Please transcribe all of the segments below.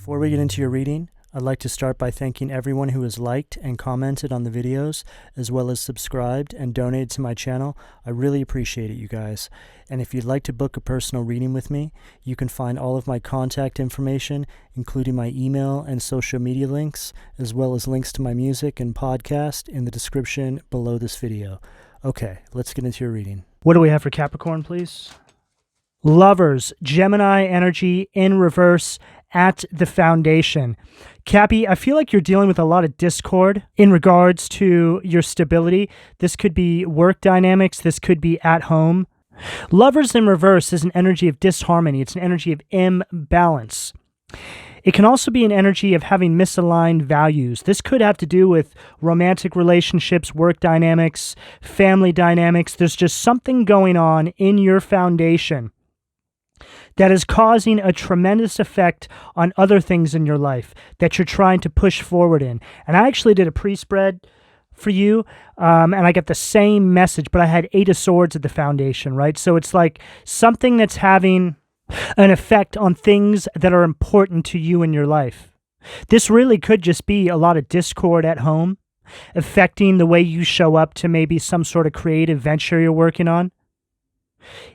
Before we get into your reading, I'd like to start by thanking everyone who has liked and commented on the videos, as well as subscribed and donated to my channel. I really appreciate it, you guys. And if you'd like to book a personal reading with me, you can find all of my contact information, including my email and social media links, as well as links to my music and podcast in the description below this video. Okay, let's get into your reading. What do we have for Capricorn, please? Lovers, Gemini energy in reverse at the foundation. Cappy, I feel like you're dealing with a lot of discord in regards to your stability. This could be work dynamics. This could be at home. Lovers in reverse is an energy of disharmony. It's an energy of imbalance. It can also be an energy of having misaligned values. This could have to do with romantic relationships, work dynamics, family dynamics. There's just something going on in your foundation that is causing a tremendous effect on other things in your life that you're trying to push forward in. And I actually did a pre-spread for you, and I got the same message, but I had 8 of Swords at the foundation, right? So it's like something that's having an effect on things that are important to you in your life. This really could just be a lot of discord at home, affecting the way you show up to maybe some sort of creative venture you're working on.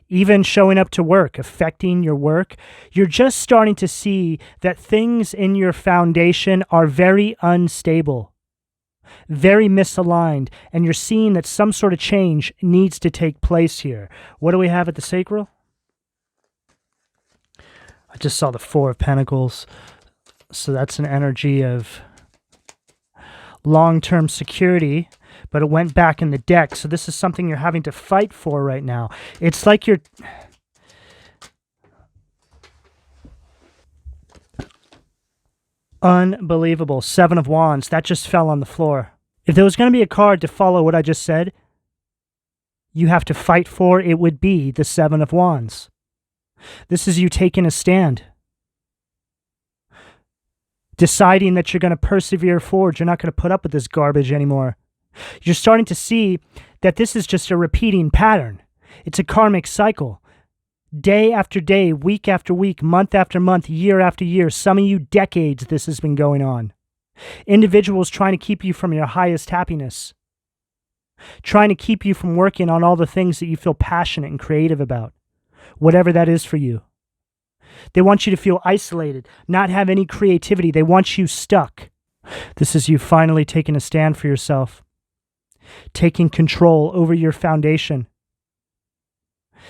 Even showing up to work, affecting your work. You're just starting to see that things in your foundation are very unstable, very misaligned, and you're seeing that some sort of change needs to take place here. What do we have at the sacral? I just saw the 4 of Pentacles, so that's an energy of long-term security, but it went back in the deck. So this is something you're having to fight for right now. It's like you're... Unbelievable. 7 of Wands. That just fell on the floor. If there was going to be a card to follow what I just said, you have to fight for, it would be the 7 of Wands. This is you taking a stand. Deciding that you're going to persevere forward. You're not going to put up with this garbage anymore. You're starting to see that this is just a repeating pattern. It's a karmic cycle. Day after day, week after week, month after month, year after year, some of you decades this has been going on. Individuals trying to keep you from your highest happiness. Trying to keep you from working on all the things that you feel passionate and creative about. Whatever that is for you. They want you to feel isolated, not have any creativity. They want you stuck. This is you finally taking a stand for yourself. Taking control over your foundation.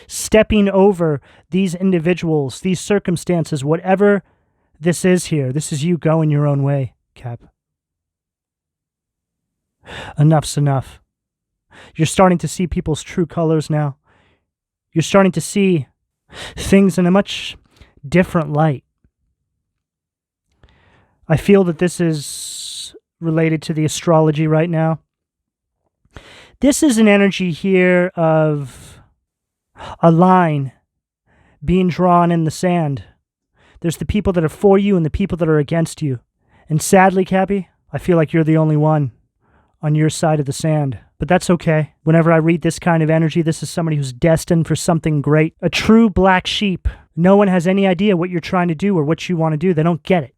Stepping over these individuals, these circumstances, whatever this is here. This is you going your own way, Cap. Enough's enough. You're starting to see people's true colors now. You're starting to see things in a much different light. I feel that this is related to the astrology right now. This is an energy here of a line being drawn in the sand. There's the people that are for you and the people that are against you. And sadly, Cappy, I feel like you're the only one on your side of the sand. But that's okay. Whenever I read this kind of energy, this is somebody who's destined for something great. A true black sheep. No one has any idea what you're trying to do or what you want to do. They don't get it.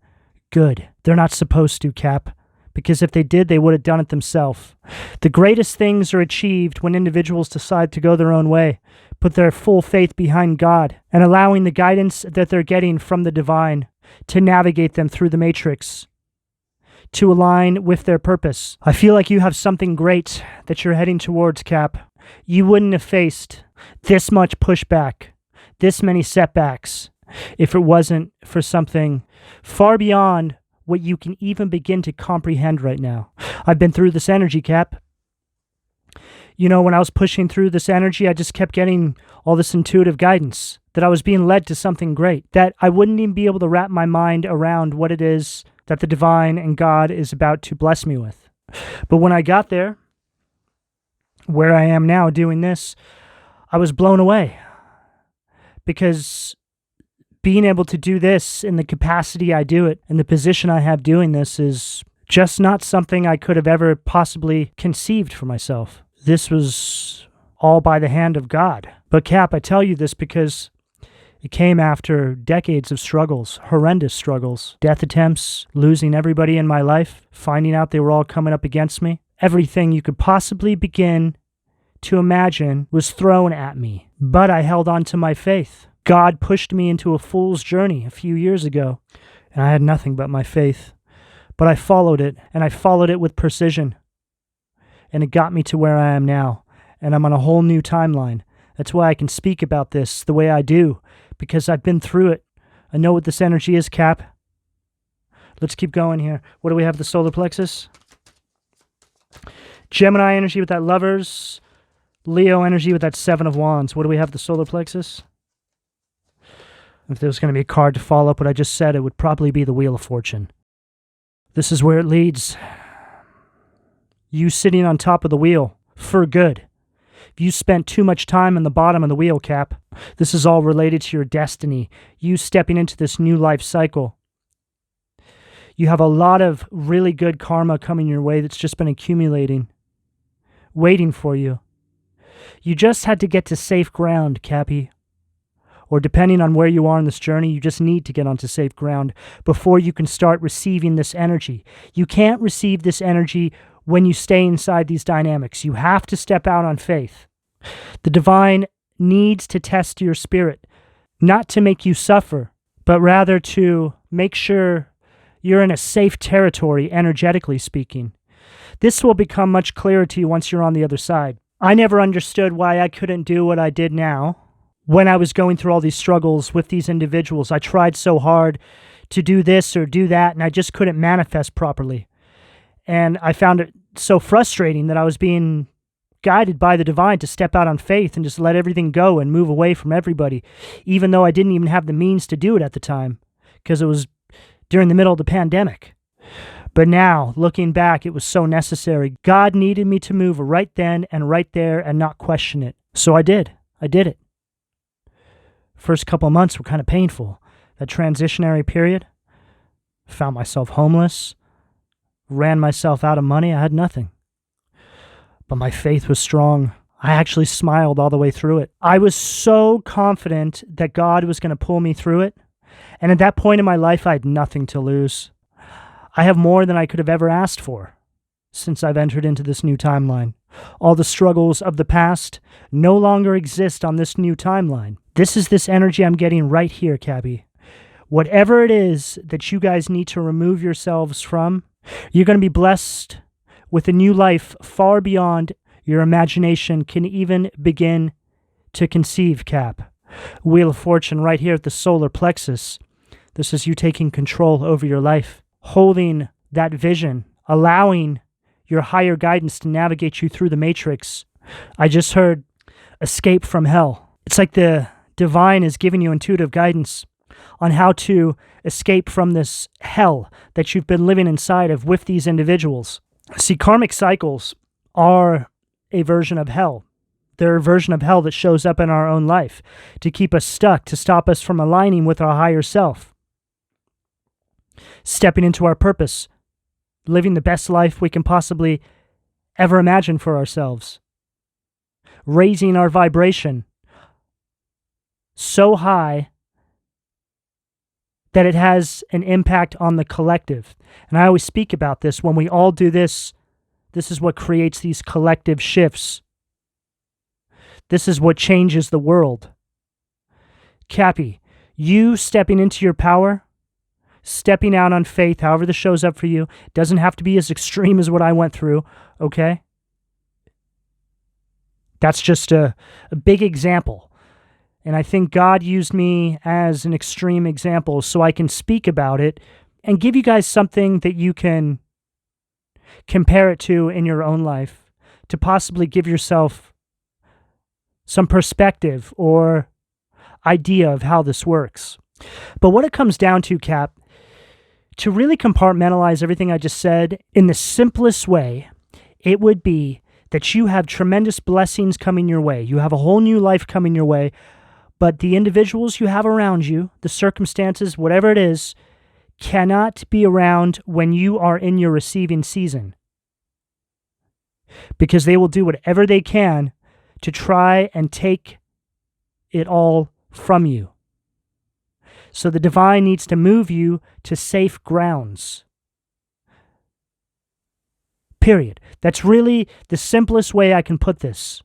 Good. They're not supposed to, Cap. Because if they did, they would have done it themselves. The greatest things are achieved when individuals decide to go their own way, put their full faith behind God, and allowing the guidance that they're getting from the divine to navigate them through the matrix, to align with their purpose. I feel like you have something great that you're heading towards, Cap. You wouldn't have faced this much pushback, this many setbacks, if it wasn't for something far beyond what you can even begin to comprehend right now. I've been through this energy, Cap. You know, when I was pushing through this energy, I just kept getting all this intuitive guidance, that I was being led to something great, that I wouldn't even be able to wrap my mind around what it is that the divine and God is about to bless me with. But when I got there, where I am now doing this, I was blown away. Because being able to do this in the capacity I do it, and the position I have doing this, is just not something I could have ever possibly conceived for myself. This was all by the hand of God. But Cap, I tell you this because It came after decades of struggles, horrendous struggles, death attempts, losing everybody in my life, finding out they were all coming up against me. Everything you could possibly begin to imagine was thrown at me, but I held on to my faith. God pushed me into a fool's journey a few years ago, and I had nothing but my faith. But I followed it, and I followed it with precision, and it got me to where I am now, and I'm on a whole new timeline. That's why I can speak about this the way I do, because I've been through it. I know what this energy is, Cap. Let's keep going here. What do we have? The solar plexus. Gemini energy with that Lovers. Leo energy with that Seven of Wands. What do we have? The solar plexus. If there was going to be a card to follow up what I just said, it would probably be the Wheel of Fortune. This is where it leads. You sitting on top of the wheel for good. You spent too much time on the bottom of the wheel, Cap. This is all related to your destiny. You stepping into this new life cycle. You have a lot of really good karma coming your way that's just been accumulating, waiting for you. You just had to get to safe ground, Cappy. Or depending on where you are in this journey, you just need to get onto safe ground before you can start receiving this energy. You can't receive this energy when you stay inside these dynamics. You have to step out on faith. The divine needs to test your spirit, not to make you suffer, but rather to make sure you're in a safe territory, energetically speaking. This will become much clearer to you once you're on the other side. I never understood why I couldn't do what I did now. When I was going through all these struggles with these individuals, I tried so hard to do this or do that, and I just couldn't manifest properly. And I found it so frustrating that I was being guided by the divine to step out on faith and just let everything go and move away from everybody, even though I didn't even have the means to do it at the time, because it was during the middle of the pandemic. But now, looking back, it was so necessary. God needed me to move right then and right there and not question it. So I did. I did it. First couple of months were kind of painful. That transitionary period, found myself homeless, ran myself out of money. I had nothing. But my faith was strong. I actually smiled all the way through it. I was so confident that God was going to pull me through it. And at that point in my life, I had nothing to lose. I have more than I could have ever asked for since I've entered into this new timeline. All the struggles of the past no longer exist on this new timeline. This is this energy I'm getting right here, Cabby. Whatever it is that you guys need to remove yourselves from, you're going to be blessed with a new life far beyond your imagination can even begin to conceive, Cap. Wheel of Fortune right here at the solar plexus. This is you taking control over your life, holding that vision, allowing your higher guidance to navigate you through the matrix. I just heard escape from hell. It's like the divine is giving you intuitive guidance on how to escape from this hell that you've been living inside of with these individuals. See, karmic cycles are a version of hell. They're a version of hell that shows up in our own life to keep us stuck, to stop us from aligning with our higher self, stepping into our purpose, living the best life we can possibly ever imagine for ourselves, raising our vibration so high that it has an impact on the collective. And I always speak about this. When we all do this, this is what creates these collective shifts. This is what changes the world. Cappy, you stepping into your power, stepping out on faith, however this shows up for you, doesn't have to be as extreme as what I went through, okay? That's just a big example. And I think God used me as an extreme example so I can speak about it and give you guys something that you can compare it to in your own life to possibly give yourself some perspective or idea of how this works. But what it comes down to, Cap, to really compartmentalize everything I just said in the simplest way, it would be that you have tremendous blessings coming your way. You have a whole new life coming your way, but the individuals you have around you, the circumstances, whatever it is, cannot be around when you are in your receiving season. Because they will do whatever they can to try and take it all from you. So the divine needs to move you to safe grounds. Period. That's really the simplest way I can put this.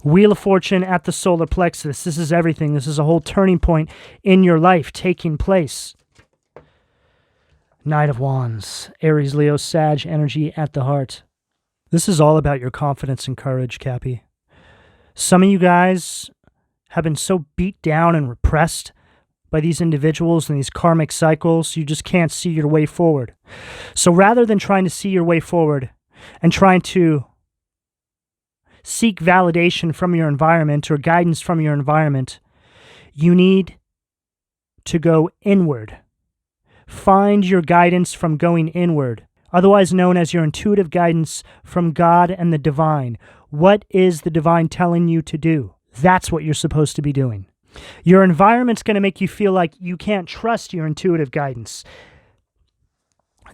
Wheel of Fortune at the solar plexus. This is everything. This is a whole turning point in your life taking place. Knight of Wands. Aries, Leo, Sag energy at the heart. This is all about your confidence and courage, Cappy. Some of you guys have been so beat down and repressed by these individuals and these karmic cycles, you just can't see your way forward. So rather than trying to see your way forward and trying to seek validation from your environment or guidance from your environment, you need to go inward. Find your guidance from going inward, otherwise known as your intuitive guidance from God and the divine. What is the divine telling you to do? That's what you're supposed to be doing. Your environment's going to make you feel like you can't trust your intuitive guidance.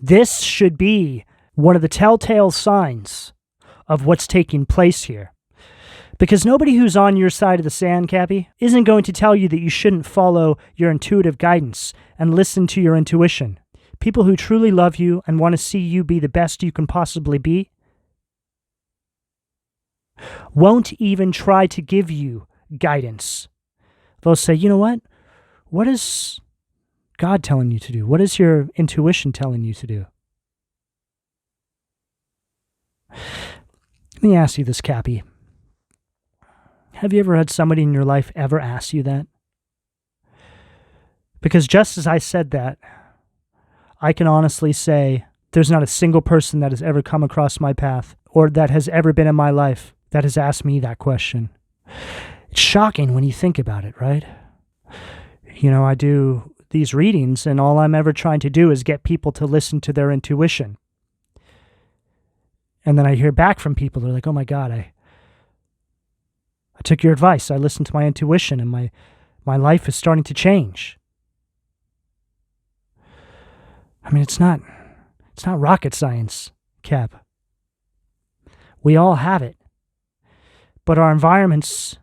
This should be one of the telltale signs of what's taking place here. Because nobody who's on your side of the sand, Cappy, isn't going to tell you that you shouldn't follow your intuitive guidance and listen to your intuition. People who truly love you and want to see you be the best you can possibly be won't even try to give you guidance. They'll say, you know what? What is God telling you to do? What is your intuition telling you to do? Let me ask you this, Cappy. Have you ever had somebody in your life ever ask you that? Because just as I said that, I can honestly say there's not a single person that has ever come across my path or that has ever been in my life that has asked me that question. It's shocking when you think about it, right? You know, I do these readings and all I'm ever trying to do is get people to listen to their intuition. And then I hear back from people, they're like, oh my God, I took your advice. I listened to my intuition and my life is starting to change. I mean, it's not rocket science, Cap. We all have it. But our environments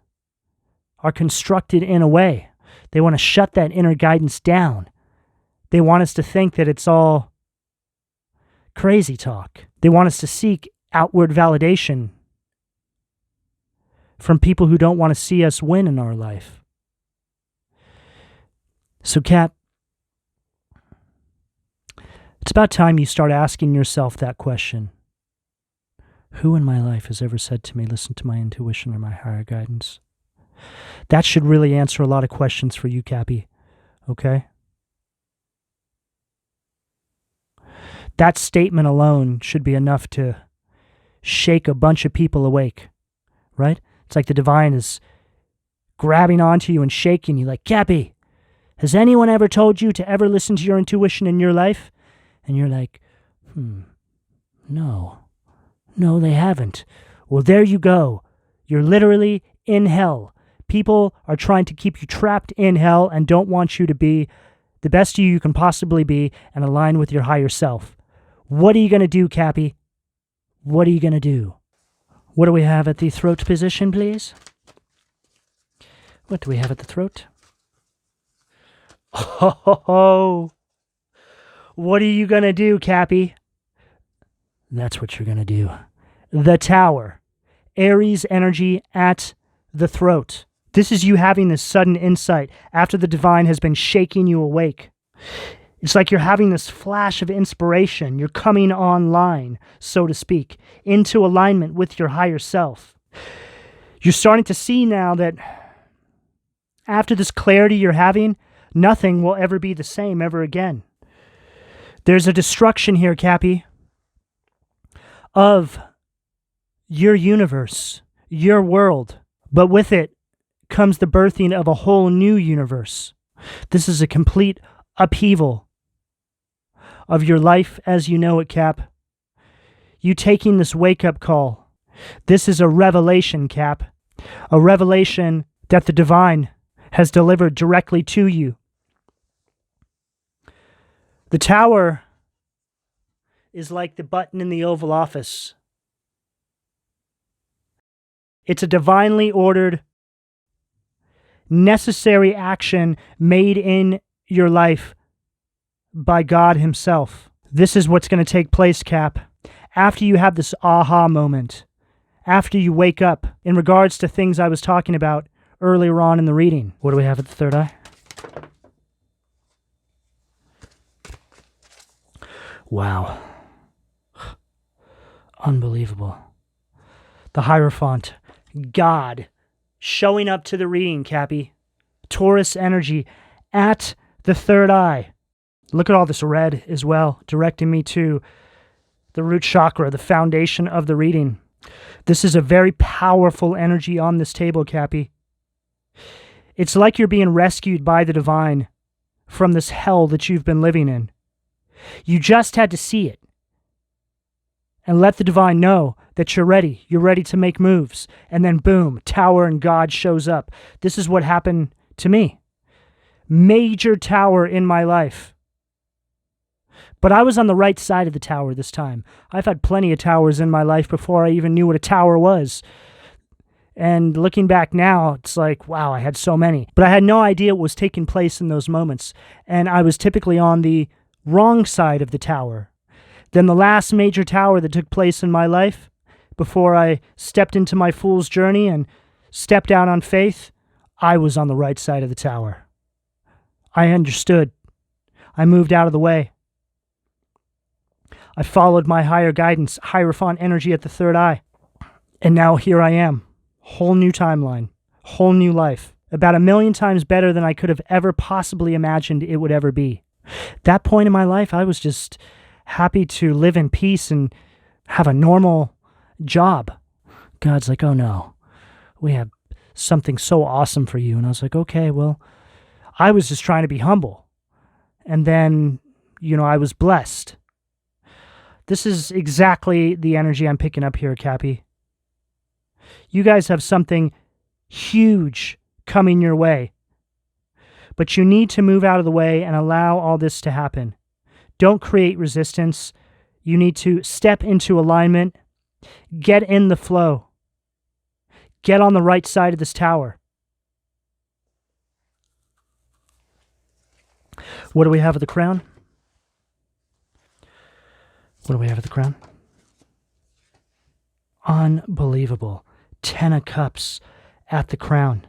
are constructed in a way. They want to shut that inner guidance down. They want us to think that it's all crazy talk. They want us to seek outward validation from people who don't want to see us win in our life. So, Cap, it's about time you start asking yourself that question. Who in my life has ever said to me, listen to my intuition or my higher guidance? That should really answer a lot of questions for you, Cappy. Okay? That statement alone should be enough to shake a bunch of people awake, right? It's like the divine is grabbing onto you and shaking you like, Cappy, has anyone ever told you to ever listen to your intuition in your life? And you're like, no, they haven't. Well, there you go. You're literally in hell. People are trying to keep you trapped in hell and don't want you to be the best you can possibly be and align with your higher self. What are you going to do, Cappy? What are you going to do? What do we have at the throat position, please? What do we have at the throat? Oh, what are you going to do, Cappy? That's what you're going to do. The Tower. Aries energy at the throat. This is you having this sudden insight after the divine has been shaking you awake. It's like you're having this flash of inspiration. You're coming online, so to speak, into alignment with your higher self. You're starting to see now that after this clarity you're having, nothing will ever be the same ever again. There's a destruction here, Cappy, of your universe, your world, but with it comes the birthing of a whole new universe. This is a complete upheaval of your life as you know it, Cap. You taking this wake-up call. This is a revelation, Cap. A revelation that the divine has delivered directly to you. The Tower is like the button in the Oval Office. It's a divinely ordered necessary action made in your life by God himself. This is what's going to take place, Cap. After you have this aha moment, after you wake up, in regards to things I was talking about earlier on in the reading. What do we have at the third eye? Wow. Unbelievable. The Hierophant. God showing up to the reading, Cappy. Taurus energy at the third eye. Look at all this red as well, directing me to the root chakra, the foundation of the reading. This is a very powerful energy on this table, Cappy. It's like you're being rescued by the divine from this hell that you've been living in. You just had to see it and let the divine know that you're ready. You're ready to make moves. And then boom, tower and God shows up. This is what happened to me. Major tower in my life. But I was on the right side of the tower this time. I've had plenty of towers in my life before I even knew what a tower was. And looking back now, it's like, wow, I had so many. But I had no idea what was taking place in those moments. And I was typically on the wrong side of the tower. Then the last major tower that took place in my life, before I stepped into my fool's journey and stepped out on faith, I was on the right side of the tower. I understood. I moved out of the way. I followed my higher guidance, Hierophant energy at the third eye. And now here I am. Whole new timeline. Whole new life. About 1,000,000 times better than I could have ever possibly imagined it would ever be. That point in my life, I was just happy to live in peace and have a normal job. God's like, oh no, we have something so awesome for you. And I was like, okay, well, I was just trying to be humble. And then, I was blessed. This is exactly the energy I'm picking up here, Cappy. You guys have something huge coming your way. But you need to move out of the way and allow all this to happen. Don't create resistance. You need to step into alignment. Get in the flow. Get on the right side of this tower. What do we have at the crown? What do we have at the crown? Unbelievable. 10 of Cups at the crown.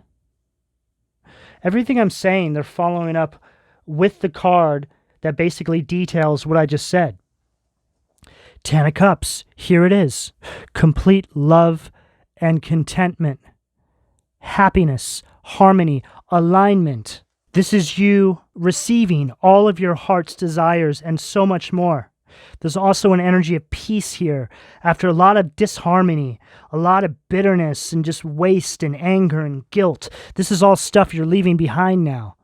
Everything I'm saying, they're following up with the card that basically details what I just said. 10 of Cups. Here it is. Complete love and contentment. Happiness, harmony, alignment. This is you receiving all of your heart's desires and so much more. There's also an energy of peace here after a lot of disharmony, a lot of bitterness and just waste and anger and guilt. This is all stuff you're leaving behind now.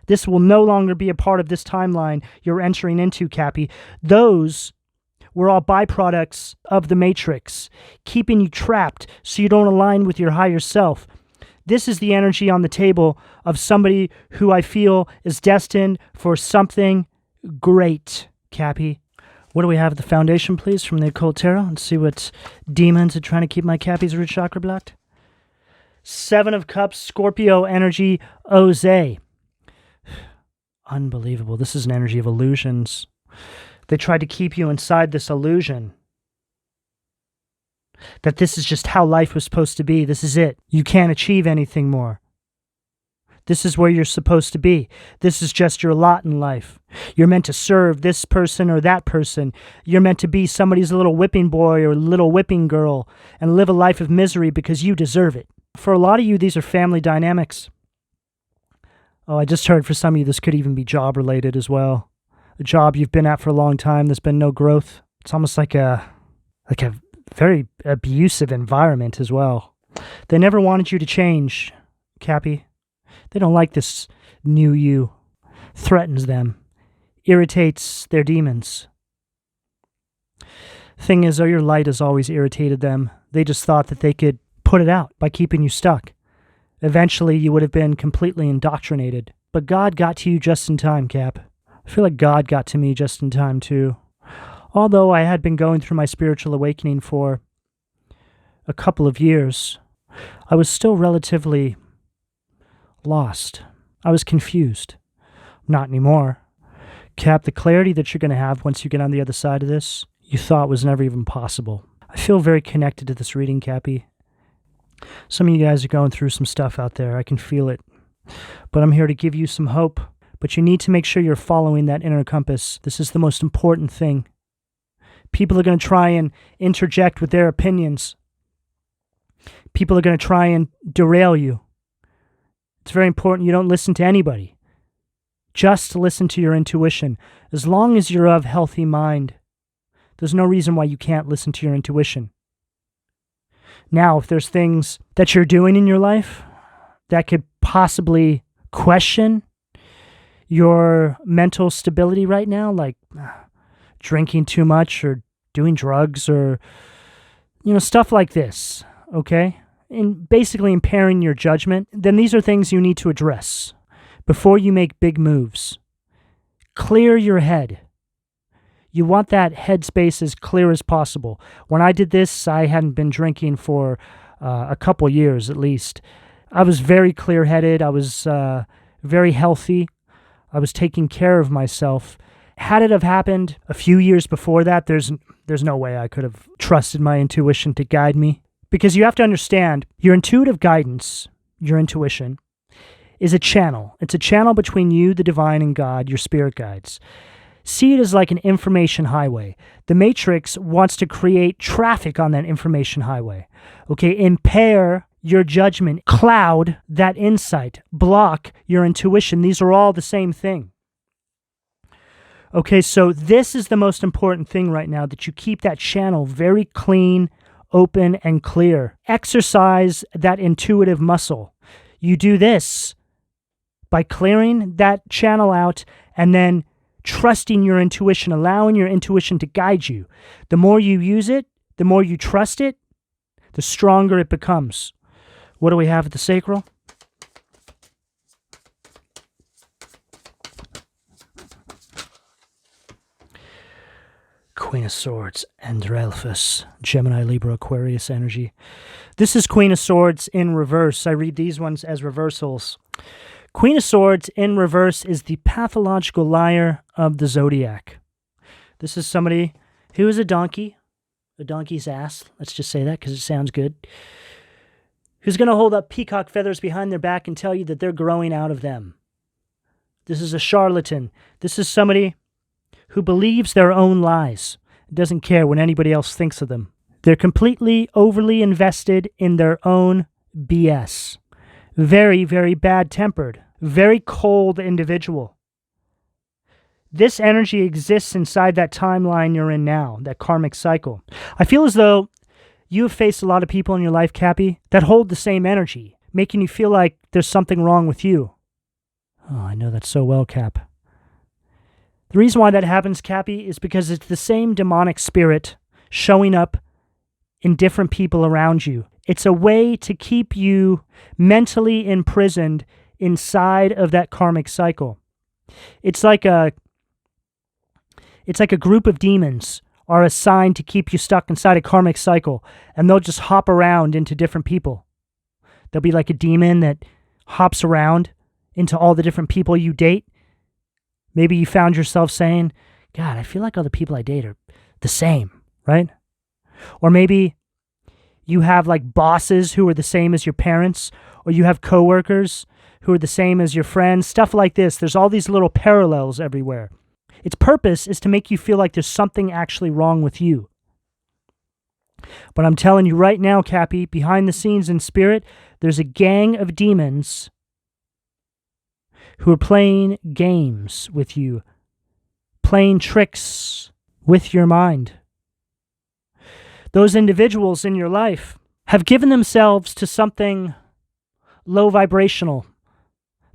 This will no longer be a part of this timeline you're entering into, Cappy. Those were all byproducts of the Matrix, keeping you trapped so you don't align with your higher self. This is the energy on the table of somebody who I feel is destined for something great, Cappy. What do we have at the foundation, please, from the Occult Tarot? Let's see what demons are trying to keep my Cappy's root chakra blocked. 7 of Cups, Scorpio energy, Oze. Unbelievable. This is an energy of illusions. They tried to keep you inside this illusion that this is just how life was supposed to be. This is it. You can't achieve anything more. This is where you're supposed to be. This is just your lot in life. You're meant to serve this person or that person. You're meant to be somebody's little whipping boy or little whipping girl and live a life of misery because you deserve it. For a lot of you, these are family dynamics. Oh, I just heard for some of you this could even be job-related as well. A job you've been at for a long time, there's been no growth. It's almost like a very abusive environment as well. They never wanted you to change, Cappy. They don't like this new you. Threatens them. Irritates their demons. Thing is, though, your light has always irritated them. They just thought that they could put it out by keeping you stuck. Eventually, you would have been completely indoctrinated. But God got to you just in time, Cap. I feel like God got to me just in time, too. Although I had been going through my spiritual awakening for a couple of years, I was still relatively lost. I was confused. Not anymore. Cap, the clarity that you're going to have once you get on the other side of this, you thought was never even possible. I feel very connected to this reading, Cappy. Some of you guys are going through some stuff out there. I can feel it. But I'm here to give you some hope. But you need to make sure you're following that inner compass. This is the most important thing. People are going to try and interject with their opinions. People are going to try and derail you. It's very important you don't listen to anybody. Just listen to your intuition. As long as you're of healthy mind, there's no reason why you can't listen to your intuition. Now, if there's things that you're doing in your life that could possibly question your mental stability right now, like drinking too much or doing drugs or, stuff like this, okay? And basically impairing your judgment, then these are things you need to address before you make big moves. Clear your head. You want that headspace as clear as possible. When I did this, I hadn't been drinking for a couple years at least. I was very clear-headed. I was very healthy. I was taking care of myself. Had it have happened a few years before that, there's no way I could have trusted my intuition to guide me. Because you have to understand, your intuitive guidance, your intuition, is a channel. It's a channel between you, the divine, and God, your spirit guides. See it as like an information highway. The Matrix wants to create traffic on that information highway. Okay, impair your judgment, cloud that insight, block your intuition. These are all the same thing. Okay, so this is the most important thing right now, that you keep that channel very clean, open, and clear. Exercise that intuitive muscle. You do this by clearing that channel out and then trusting your intuition, allowing your intuition to guide you. The more you use it, the more you trust it, the stronger it becomes. What do we have at the sacral? Queen of Swords, Andralphus, Gemini, Libra, Aquarius energy. This is Queen of Swords in reverse. I read these ones as reversals. Queen of Swords in reverse is the pathological liar of the zodiac. This is somebody who is a donkey's ass. Let's just say that because it sounds good. Who's going to hold up peacock feathers behind their back and tell you that they're growing out of them. This is a charlatan. This is somebody who believes their own lies, doesn't care what anybody else thinks of them. They're completely overly invested in their own BS. Very, very bad-tempered, very cold individual. This energy exists inside that timeline you're in now, that karmic cycle. I feel as though you have faced a lot of people in your life, Cappy, that hold the same energy, making you feel like there's something wrong with you. Oh, I know that so well, Cap. The reason why that happens, Cappy, is because it's the same demonic spirit showing up in different people around you. It's a way to keep you mentally imprisoned inside of that karmic cycle. It's like a group of demons are assigned to keep you stuck inside a karmic cycle, and they'll just hop around into different people. There'll be like a demon that hops around into all the different people you date. Maybe you found yourself saying, God, I feel like all the people I date are the same, right? Or maybe you have like bosses who are the same as your parents, or you have coworkers who are the same as your friends, stuff like this. There's all these little parallels everywhere. Its purpose is to make you feel like there's something actually wrong with you. But I'm telling you right now, Cappy, behind the scenes in spirit, there's a gang of demons who are playing games with you, playing tricks with your mind. Those individuals in your life have given themselves to something low vibrational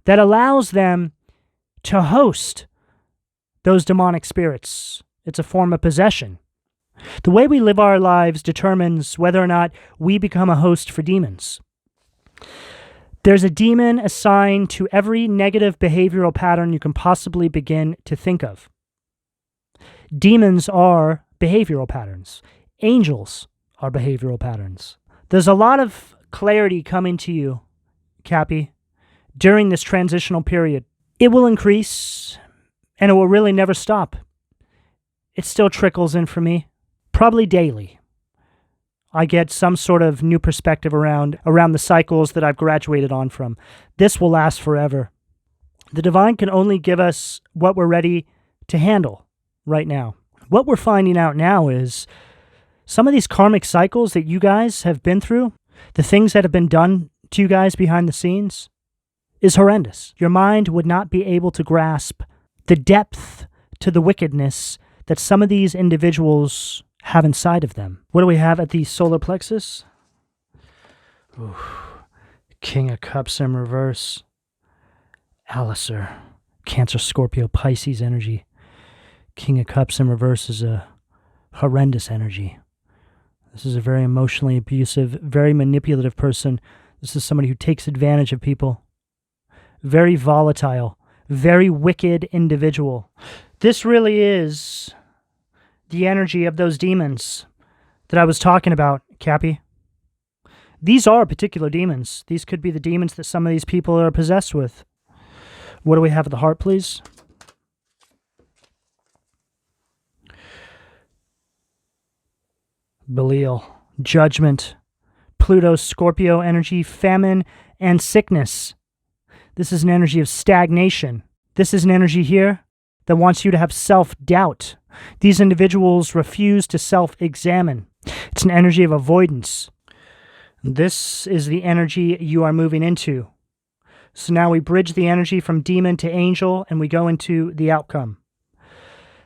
that allows them to host those demonic spirits. It's a form of possession. The way we live our lives determines whether or not we become a host for demons. There's a demon assigned to every negative behavioral pattern you can possibly begin to think of. Demons are behavioral patterns. Angels are behavioral patterns. There's a lot of clarity coming to you, Cappy, during this transitional period. It will increase, and it will really never stop. It still trickles in for me, probably daily. I get some sort of new perspective around the cycles that I've graduated on from. This will last forever. The divine can only give us what we're ready to handle right now. What we're finding out now is some of these karmic cycles that you guys have been through, the things that have been done to you guys behind the scenes, is horrendous. Your mind would not be able to grasp the depth to the wickedness that some of these individuals have inside of them. What do we have at the solar plexus? Ooh, King of Cups in reverse. Alistair, Cancer, Scorpio, Pisces energy. King of Cups in reverse is a horrendous energy. This is a very emotionally abusive, very manipulative person. This is somebody who takes advantage of people. Very volatile, very wicked individual. This really is the energy of those demons that I was talking about, Cappy. These are particular demons. These could be the demons that some of these people are possessed with. What do we have at the heart, please? Belial, judgment, Pluto, Scorpio energy, famine, and sickness. This is an energy of stagnation. This is an energy here that wants you to have self-doubt. These individuals refuse to self-examine. It's an energy of avoidance. This is the energy you are moving into. So now we bridge the energy from demon to angel, and we go into the outcome.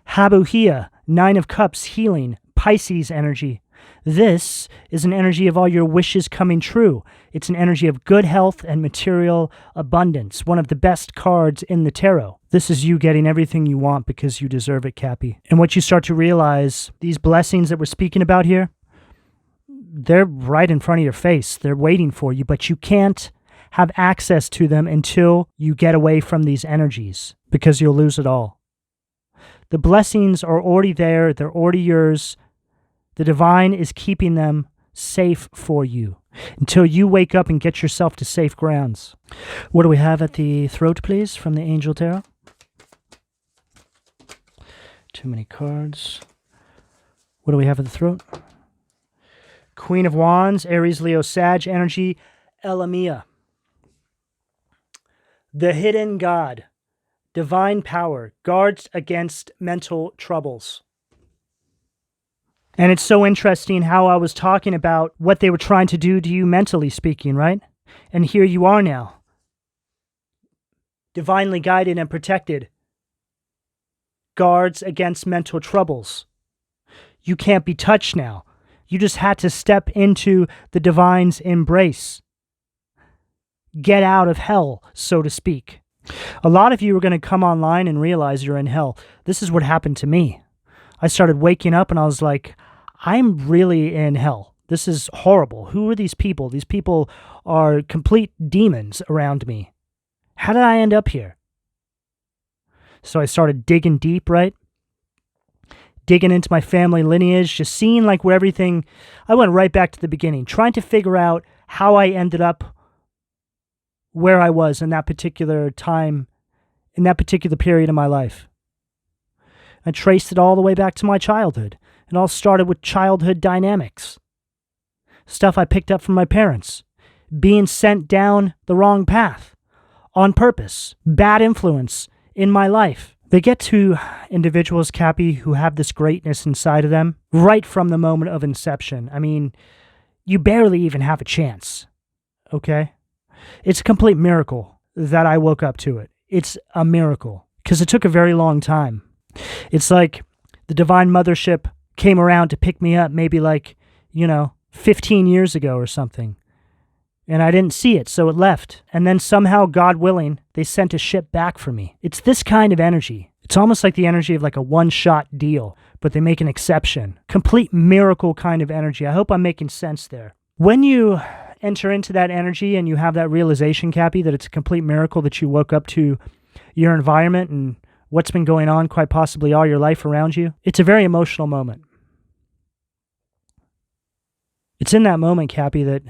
Habuhia, Nine of Cups, healing, Pisces energy. This is an energy of all your wishes coming true. It's an energy of good health and material abundance. One of the best cards in the tarot. This is you getting everything you want because you deserve it, Cappy. And what you start to realize, these blessings that we're speaking about here, they're right in front of your face. They're waiting for you, but you can't have access to them until you get away from these energies because you'll lose it all. The blessings are already there. They're already yours. The divine is keeping them safe for you until you wake up and get yourself to safe grounds. What do we have at the throat, please, from the Angel Tarot? Too many cards. What do we have at the throat? Queen of Wands, Aries, Leo, Sag energy, Elamia. The hidden God, divine power, guards against mental troubles. And it's so interesting how I was talking about what they were trying to do to you mentally speaking, right? And here you are now, divinely guided and protected. Guards against mental troubles. You can't be touched now. You just had to step into the divine's embrace. Get out of hell, so to speak. A lot of you are going to come online and realize you're in hell. This is what happened to me. I started waking up and I was like, I'm really in hell. This is horrible. Who are these people? These people are complete demons around me. How did I end up here? So I started digging deep, right? Digging into my family lineage, just seeing like where everything... I went right back to the beginning, trying to figure out how I ended up where I was in that particular time, in that particular period of my life. I traced it all the way back to my childhood. It all started with childhood dynamics. Stuff I picked up from my parents. Being sent down the wrong path. On purpose. Bad influence in my life. They get to individuals, Cappy, who have this greatness inside of them right from the moment of inception. I mean, you barely even have a chance. Okay? It's a complete miracle that I woke up to it. It's a miracle. Because it took a very long time. It's like the Divine Mothership came around to pick me up maybe 15 years ago or something. And I didn't see it, so it left. And then somehow, God willing, they sent a ship back for me. It's this kind of energy. It's almost like the energy of like a one-shot deal, but they make an exception. Complete miracle kind of energy. I hope I'm making sense there. When you enter into that energy and you have that realization, Cappy, that it's a complete miracle that you woke up to your environment and what's been going on quite possibly all your life around you, it's a very emotional moment. It's in that moment, Cappy, that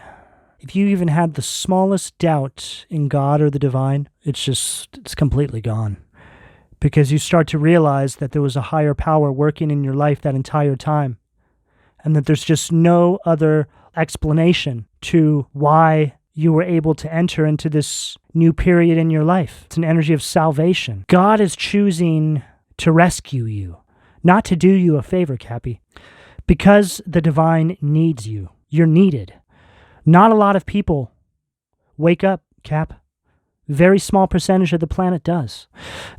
If you even had the smallest doubt in God or the divine, it's completely gone. Because you start to realize that there was a higher power working in your life that entire time. And that there's just no other explanation to why you were able to enter into this new period in your life. It's an energy of salvation. God is choosing to rescue you, not to do you a favor, Cappy. Because the divine needs you. You're needed. Not a lot of people wake up, Cap. Very small percentage of the planet does.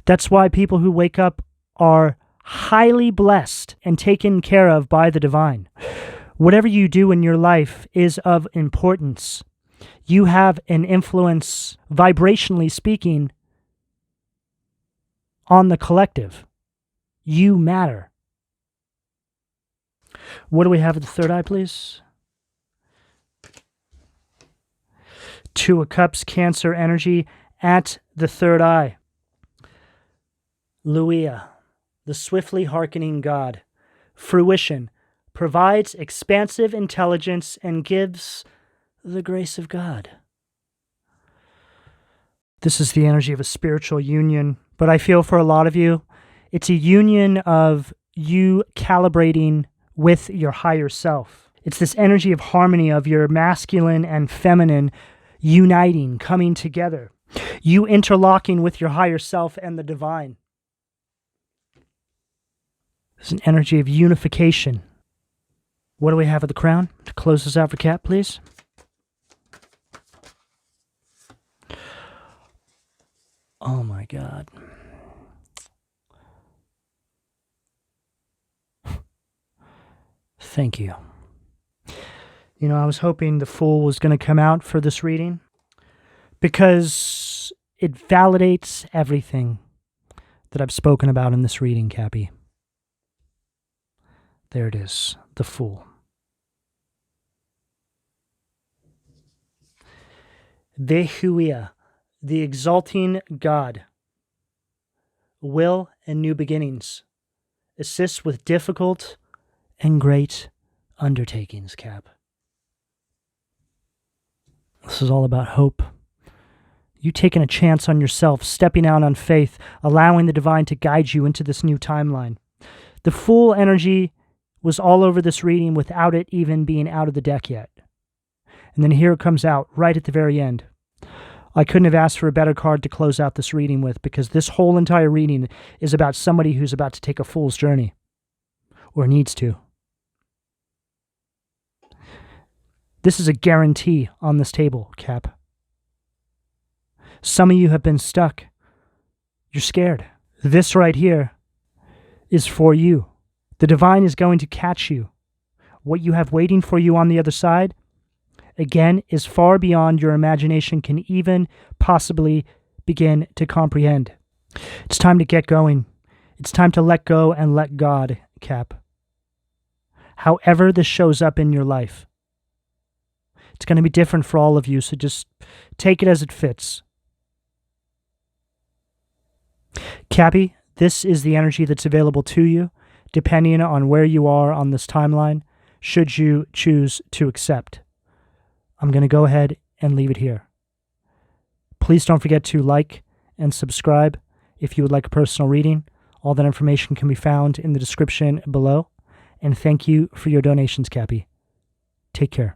That's why people who wake up are highly blessed and taken care of by the divine. Whatever you do in your life is of importance. You have an influence, vibrationally speaking, on the collective. You matter. What do we have at the third eye, please? Two of Cups, Cancer energy at the third eye. Luia, the swiftly hearkening God. Fruition, provides expansive intelligence and gives the grace of God. This is the energy of a spiritual union, but I feel for a lot of you, it's a union of you calibrating with your higher self. It's this energy of harmony of your masculine and feminine uniting, coming together. You interlocking with your higher self and the divine. It's an energy of unification. What do we have at the crown? To close this out for Cap, please. Oh my God. Thank you. You know, I was hoping the Fool was going to come out for this reading because it validates everything that I've spoken about in this reading, Cappy. There it is, the Fool. Vehuia, the exalting God. Will and new beginnings. Assists with difficult and great undertakings, Cap. This is all about hope. You taking a chance on yourself, stepping out on faith, allowing the divine to guide you into this new timeline. The Fool energy was all over this reading without it even being out of the deck yet. And then here it comes out right at the very end. I couldn't have asked for a better card to close out this reading with, because this whole entire reading is about somebody who's about to take a fool's journey. Or needs to. This is a guarantee on this table, Cap. Some of you have been stuck. You're scared. This right here is for you. The divine is going to catch you. What you have waiting for you on the other side, again, is far beyond your imagination can even possibly begin to comprehend. It's time to get going. It's time to let go and let God, Cap. However this shows up in your life. It's going to be different for all of you, so just take it as it fits. Cappy, this is the energy that's available to you, depending on where you are on this timeline, should you choose to accept. I'm going to go ahead and leave it here. Please don't forget to like and subscribe if you would like a personal reading. All that information can be found in the description below. And thank you for your donations, Cappy. Take care.